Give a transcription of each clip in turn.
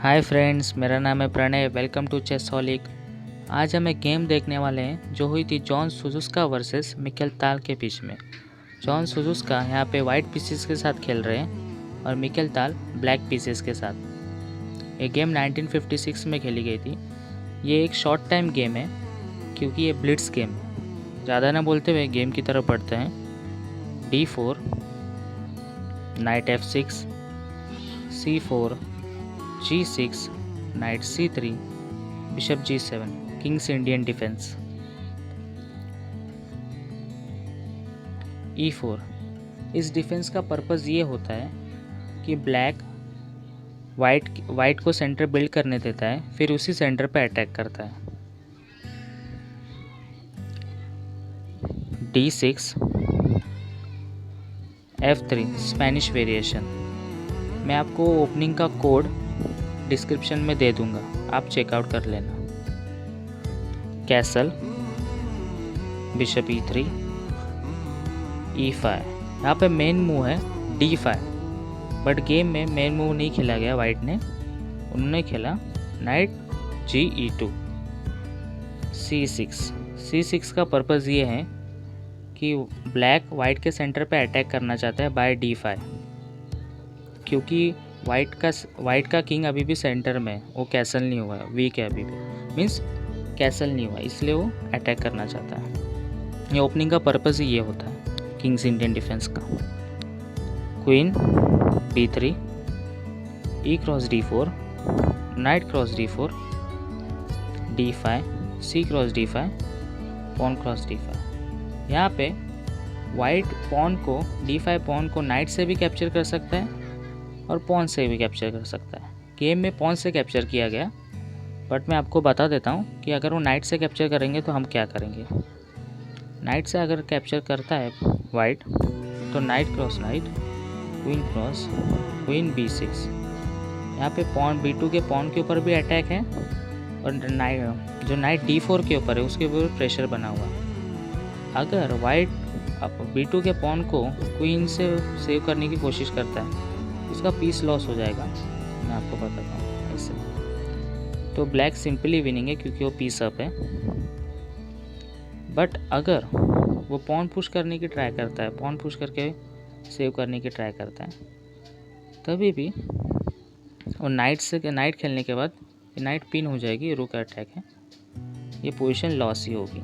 Hi friends, मेरा नाम है प्रणय। Welcome to चेसहॉलिक। आज हम एक गेम देखने वाले हैं जो हुई थी जॉन सुजुस्का वर्सेस मिकेल ताल के बीच में। जॉन सुजुस्का यहाँ पे वाइट पीसेस के साथ खेल रहे हैं और मिकेल ताल ब्लैक पीसेस के साथ। ये गेम 1956 में खेली गई थी। ये एक शॉर्ट टाइम गेम है क्योंकि ये ब्लिट्स गेम है। ज़्यादा ना बोलते हुए गेम की तरफ बढ़ते हैं। D4, night F6, C4, G6, night C3, bishop G7, Kings Indian defence. E4। इस डिफेंस का पर्पस ये होता है कि ब्लैक वाइट को सेंटर बिल्ड करने देता है, फिर उसी सेंटर पे अटैक करता है। D6, F3 Spanish variation. मैं आपको ओपनिंग का कोड डिस्क्रिप्शन में दे दूंगा, आप चेकआउट कर लेना। Castle, bishop E3, E5। यहाँ पे मेन मूव है D5, बट गेम में मेन मूव नहीं खेला गया वाइट ने। उन्होंने खेला नाइट Ge2, C6। C6 का पर्पज़ ये है कि ब्लैक वाइट के सेंटर पे अटैक करना चाहता है बाय D5, क्योंकि वाइट का किंग अभी भी सेंटर में है, वो कैसल नहीं हुआ है, वीक है अभी भी, मीन्स कैसल नहीं हुआ, इसलिए वो अटैक करना चाहता है। ये ओपनिंग का पर्पज़ ही ये होता है किंग्स इंडियन डिफेंस का। Queen B3, E cross D4, knight cross D4, D5, C cross D5, pawn cross D5। यहाँ पे वाइट पॉन को D5 पॉन को नाइट से भी कैप्चर कर सकता है और पॉन से भी कैप्चर कर सकता है। गेम में पॉन से कैप्चर किया गया, बट मैं आपको बता देता हूँ कि अगर वो नाइट से कैप्चर करेंगे तो हम क्या करेंगे। नाइट से अगर कैप्चर करता है वाइट तो night cross night, queen cross queen B6। यहाँ पे पॉन B2 के पॉन के ऊपर भी अटैक है और जो नाइट D4 के ऊपर है उसके ऊपर प्रेशर बना हुआ है। अगर वाइट B2 के पॉन को क्वीन से सेव करने की कोशिश करता है, उसका पीस लॉस हो जाएगा। मैं आपको बताता हूँ ऐसे। तो ब्लैक सिंपली विनिंग है क्योंकि वो पीस अप है। बट अगर वो पॉन पुश करने की ट्राई करता है, पॉन पुश करके सेव करने की ट्राई करता है, तभी भी और नाइट खेलने के बाद नाइट पिन हो जाएगी, रुक अटैक है, ये पोजीशन लॉस ही होगी।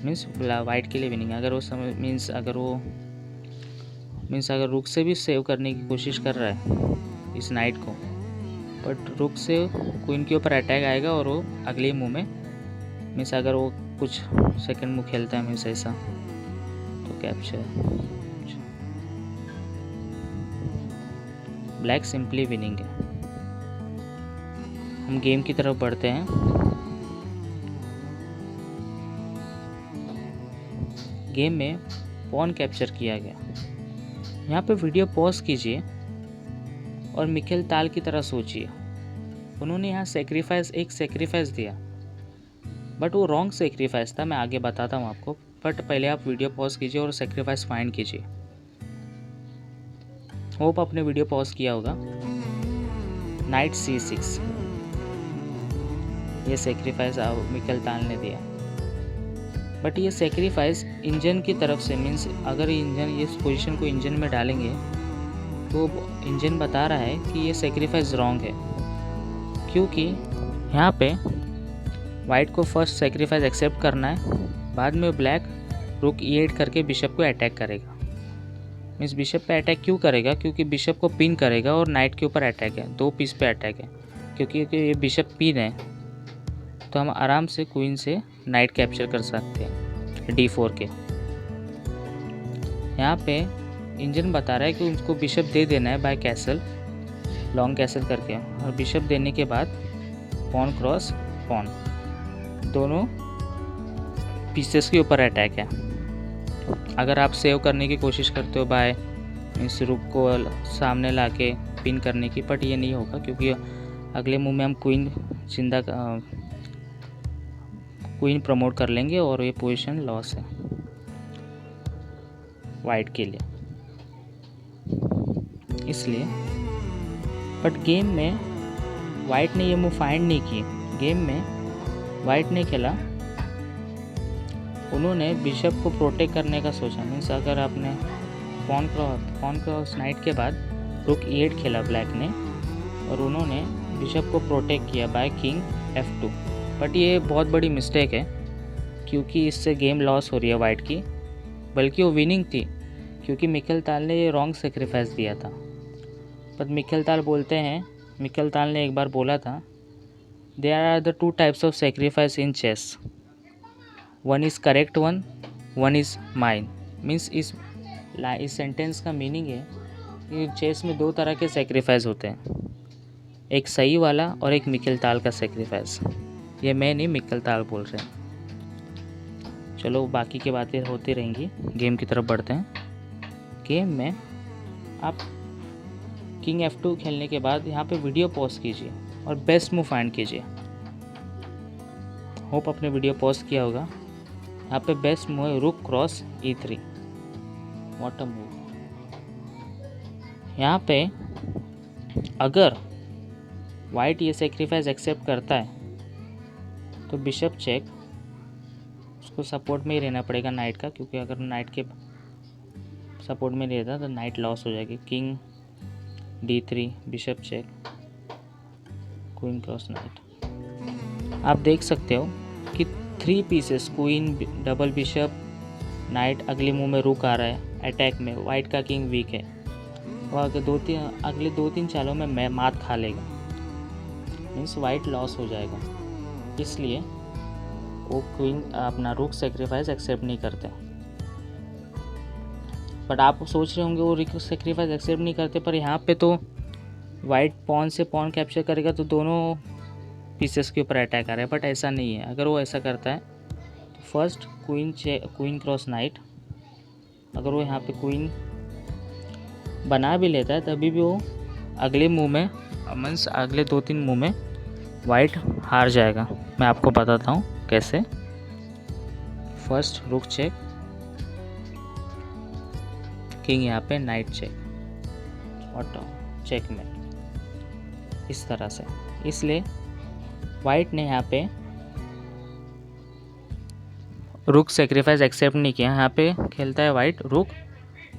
मीन्स वाइट के लिए विनिंग। अगर वो अगर रुक से भी सेव करने की कोशिश कर रहा है इस नाइट को, बट रुक से क्वीन के ऊपर अटैक आएगा और वो अगले मूव में मीन्स अगर वो कुछ सेकंड मूव खेलता है मीन्स ऐसा, तो कैप्चर। ब्लैक सिंपली विनिंग है। हम गेम की तरफ बढ़ते हैं। गेम में पॉन कैप्चर किया गया। यहाँ पे वीडियो पॉज कीजिए और मिकेल ताल की तरह सोचिए। उन्होंने यहाँ एक सेक्रीफाइस दिया, बट वो रॉन्ग सेक्रीफाइस था। मैं आगे बताता हूँ आपको, बट पहले आप वीडियो पॉज कीजिए और सेक्रीफाइस फाइंड कीजिए। होप आपने वीडियो पॉज किया होगा। नाइट C6, ये सेक्रीफाइस मिकेल ताल ने दिया, बट ये सेक्रीफाइस इंजन की तरफ से, मीन्स अगर इंजन इस पोजीशन को इंजन में डालेंगे तो इंजन बता रहा है कि ये सेक्रीफाइस रॉन्ग है, क्योंकि यहाँ पे वाइट को फर्स्ट सेक्रीफाइस एक्सेप्ट करना है, बाद में ब्लैक रुक E8 करके बिशप को अटैक करेगा। मीन्स बिशप पे अटैक क्यों करेगा, क्योंकि बिशप को पिन करेगा और नाइट के ऊपर अटैक है, 2 पीस पे अटैक है। क्योंकि ये बिशप पिन है तो हम आराम से क्वीन से नाइट कैप्चर कर सकते हैं D4 के। यहाँ पे इंजन बता रहा है कि उनको बिशप दे देना है बाय कैसल, लॉन्ग कैसल करके, और बिशप देने के बाद पॉन क्रॉस पॉन, दोनों पीसेस के ऊपर अटैक है। अगर आप सेव करने की कोशिश करते हो बाय इस रुक को सामने लाके पिन करने की, बट ये नहीं होगा क्योंकि अगले मूव में हम क्वीन प्रमोट कर लेंगे और ये पोजीशन लॉस है वाइट के लिए। इसलिए बट गेम में वाइट ने ये मूव फाइंड नहीं की। गेम में वाइट ने खेला, उन्होंने बिशप को प्रोटेक्ट करने का सोचा। मीन्स अगर आपने पॉन क्रॉस नाइट के बाद रुक E8 खेला ब्लैक ने, और उन्होंने बिशप को प्रोटेक्ट किया बाय किंग F2। बट ये बहुत बड़ी मिस्टेक है, क्योंकि इससे गेम लॉस हो रही है वाइट की, बल्कि वो विनिंग थी, क्योंकि मिकेल ताल ने ये रॉन्ग सेक्रीफाइस दिया था। पर मिकेल ताल ने एक बार बोला था, there are the 2 types of sacrifice in chess, one is correct one is mine. Means इस सेंटेंस का मीनिंग है कि चेस में 2 तरह के सेक्रीफाइस होते हैं, एक सही वाला और एक मिकेल ताल का सेक्रीफाइस। ये मैं नहीं, मिकेल ताल बोल रहे हैं। चलो बाकी की बातें होती रहेंगी, गेम की तरफ बढ़ते हैं। गेम में आप किंग F2 खेलने के बाद यहाँ पे वीडियो पॉज कीजिए और बेस्ट मूव फाइंड कीजिए। होप आपने वीडियो पॉज किया होगा। यहाँ पे बेस्ट मूव है rook cross E3। What a move. यहाँ पे अगर वाइट ये सेक्रीफाइस एक्सेप्ट करता है तो बिशप चेक, उसको सपोर्ट में ही रहना पड़ेगा नाइट का, क्योंकि अगर नाइट के सपोर्ट में नहीं रहता तो नाइट लॉस हो जाएगी। King D3 bishop check, queen cross knight. आप देख सकते हो कि 3 pieces, queen, double bishop, knight, अगले मूव में रुक आ रहा है अटैक में। वाइट का किंग वीक है, वो अगले 2-3 चालों में मात खा लेगा। मीन्स वाइट लॉस हो जाएगा, इसलिए वो क्वीन अपना रुक सेक्रीफाइस एक्सेप्ट नहीं करते। बट आप सोच रहे होंगे वो रुक सेक्रीफाइस एक्सेप्ट नहीं करते, पर यहाँ पे तो वाइट पॉन से पॉन कैप्चर करेगा तो दोनों पीसेस के ऊपर अटैक आ रहा है। बट ऐसा नहीं है। अगर वो ऐसा करता है तो फर्स्ट क्वीन क्रॉस नाइट, अगर वो यहाँ पे क्वीन बना भी लेता है तभी भी वो अगले मूव में, मीन्स अगले 2-3 मूव में वाइट हार जाएगा। मैं आपको बताता हूँ कैसे। फर्स्ट रुक चेक, किंग यहाँ पे नाइट चेक और चेक में, इस तरह से। इसलिए वाइट ने यहाँ पे रुक सेक्रीफाइस एक्सेप्ट नहीं किया। यहाँ पे खेलता है वाइट रुक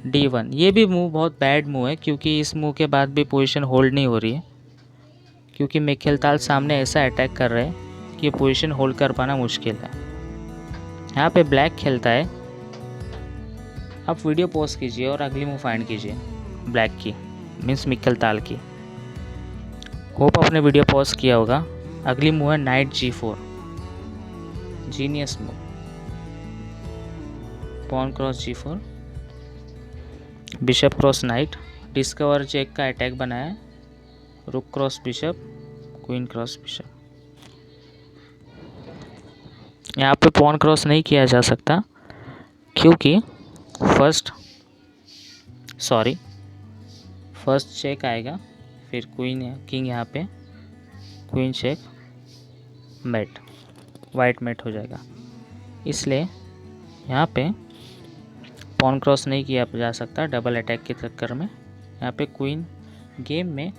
D1। ये भी मूव बहुत बैड मूव है, क्योंकि इस मूव के बाद भी पोजीशन होल्ड नहीं हो रही है, क्योंकि मिकेल ताल सामने ऐसा अटैक कर रहे हैं कि पोजीशन होल्ड कर पाना मुश्किल है। यहाँ पे ब्लैक खेलता है। आप वीडियो पॉज कीजिए और अगली मूव फाइंड कीजिए ब्लैक की, मीन्स मिकेल ताल की। होप आपने वीडियो पॉज किया होगा। अगली मूव है knight G4, genius move. Pawn cross G4, bishop cross knight, discover check का अटैक बनाया है, rook cross bishop, queen cross bishop. यहाँ पे पॉन क्रॉस नहीं किया जा सकता, क्योंकि फर्स्ट चेक आएगा, फिर क्वीन है, किंग यहाँ पे queen check, mate, white mate हो जाएगा। इसलिए यहाँ पे पॉन क्रॉस नहीं किया जा सकता डबल अटैक के चक्कर में। यहाँ पे क्वीन, गेम में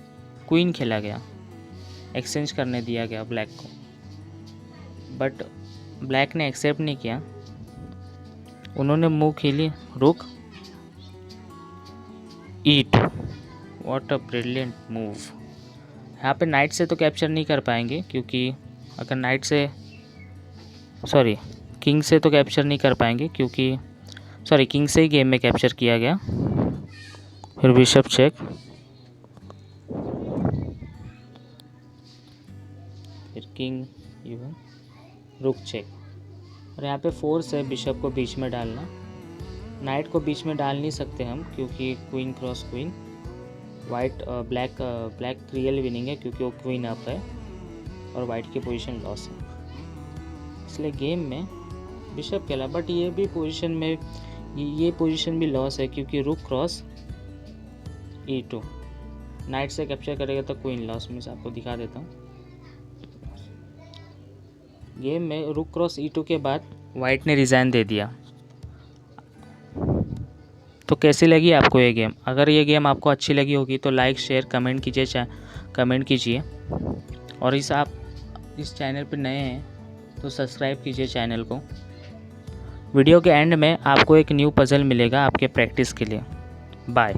क्वीन खेला गया, एक्सचेंज करने दिया गया ब्लैक को, बट ब्लैक ने एक्सेप्ट नहीं किया। उन्होंने मूव खेली रुक E2। What a brilliant move. यहाँ पे नाइट से तो कैप्चर नहीं कर पाएंगे, क्योंकि अगर किंग से तो कैप्चर नहीं कर पाएंगे, क्योंकि किंग से ही गेम में कैप्चर किया गया। फिर बिशप चेक, फिर किंग इवन, रुक चेक। और यहाँ पे फोर्स है बिशप को बीच में डालना। नाइट को बीच में डाल नहीं सकते हम, क्योंकि queen cross queen, white black real winning है, क्योंकि वो क्वीन अप है और वाइट की पोजीशन लॉस है। इसलिए गेम में बिशप खेला, बट ये भी पोजीशन भी लॉस है, क्योंकि रुक क्रॉस E2, नाइट से कैप्चर करेगा तो क्वीन लॉस। मैं आपको दिखा देता हूँ। गेम में रुक क्रॉस E2 के बाद वाइट ने रिज़ाइन दे दिया। तो कैसी लगी आपको ये गेम? अगर ये गेम आपको अच्छी लगी होगी तो लाइक शेयर कमेंट कीजिए, कमेंट कीजिए, और आप इस चैनल पर नए हैं तो सब्सक्राइब कीजिए चैनल को। वीडियो के एंड में आपको एक न्यू पज़ल मिलेगा आपके प्रैक्टिस के लिए। बाय।